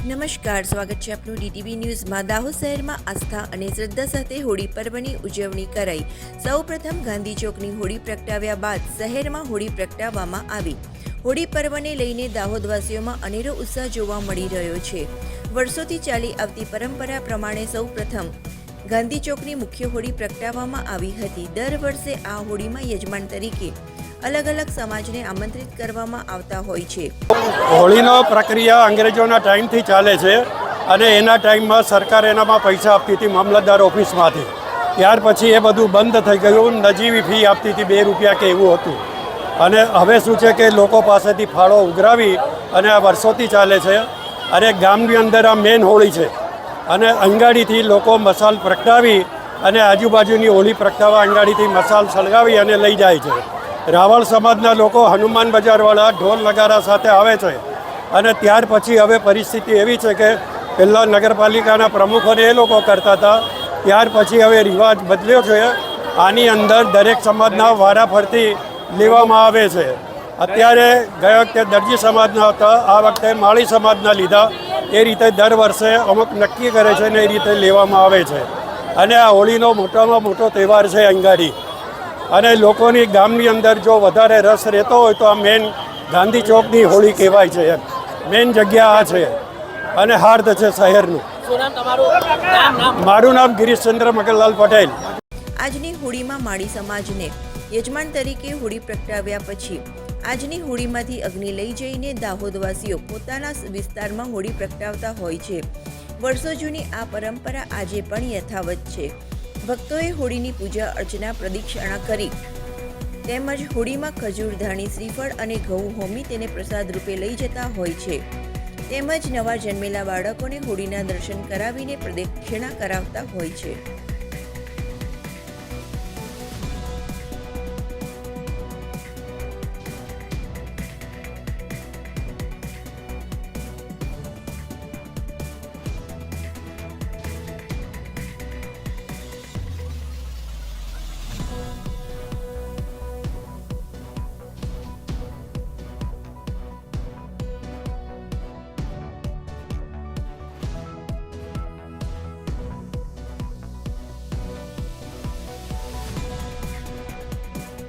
નમસ્કાર, સ્વાગત છે આપનું ડીટીવી ન્યૂઝમાં। દાહોદ શહેરમાં આસ્થા અને શ્રદ્ધા સાથે હોળી પર્વની ઉજવણી કરાઈ। સૌપ્રથમ ગાંધી ચોકની હોળી પ્રગટાવ્યા બાદ શહેરમાં હોળી પ્રગટાવવામાં આવી। હોળી પર્વને લઈને દાહોદવાસીઓમાં અનેરો ઉત્સાહ જોવા મળી રહ્યો છે। વર્ષોથી ચાલી આવતી પરંપરા પ્રમાણે સૌપ્રથમ ગાંધી ચોકની મુખ્ય હોળી પ્રગટાવવામાં આવી હતી। દર વર્ષે આ હોળીમાં યજમાન તરીકે अलग अलग समाज ने आमंत्रित करवामां आवता होय छे। होळीनो प्रक्रिया अंग्रेजोना टाइम थी चाले छे अने एना टाइम में सरकार एनामां पैसा आपती थी मामलतदार ऑफिस मांथी। त्यार पछी ए बधुं बंध थई गयुं। नजीवी फी आपती थी 2 રૂપિયા के एवुं हतुं अने हवे शुं छे के लोको पासेथी फाळो उघरावी अने आ वर्षोथी चाले छे अने गामनी अंदर आ मेन होळी छे अने अंगाडीथी लोको मसाल प्रगटावी अने आजुबाजुनी होळी प्रगटाववा अंगाडीथी मसाल सळगावी अने लई जाय छे। रावल समाजना लोग हनुमान बजारवाला ढोल नगारा साथे आवे छे अने त्यार पछी हवे परिस्थिति एवी छे के पहला नगरपालिकाना प्रमुखोने ए लोको करता था। त्यार पछी हवे रिवाज बदल्यो छे। आनी अंदर दरेक समाजना वारा फरती लेवामां आवे छे। अत्यारे गया वखते दर्जी समाजना हता, आ वखते माळी समाजना लीधा। ए रीते दर वर्षे अमुक नक्की करे छे ने ए रीते लेवामां आवे छे अने आ होळीनो मोटामां मोटो तहेवार छे अंगाडी। અને લોકોની ગામની અંદર જો વધારે રસ રહેતો હોય તો આ મેન ગાંધી ચોકની હોળી કહેવાય છે। મેન જગ્યા આ છે અને હાર્દ છે શહેરનું। મારું નામ ગિરીશચંદ્ર મગનલાલ પટેલ। આજની હોળીમાં માળી સમાજને યજમાન તરીકે હોળી પ્રગટાવ્યા પછી આજની હોળીમાંથી અગ્નિ લઈ જઈને દાહોદવાસીઓ પોતાના વિસ્તારમાં હોળી પ્રગટાવતા હોય છે। વર્ષો જૂની આ પરંપરા આજે પણ યથાવત છે। ભક્તોએ હોળીની પૂજા અર્ચના પ્રદક્ષિણા કરી તેમજ હોળીમાં ખજૂર, ધાણી, શ્રીફળ અને ઘઉં હોમી તેને પ્રસાદ રૂપે લઈ જતા હોય છે। તેમજ નવા જન્મેલા બાળકોને હોળીના દર્શન કરાવીને પ્રદક્ષિણા કરાવતા હોય છે।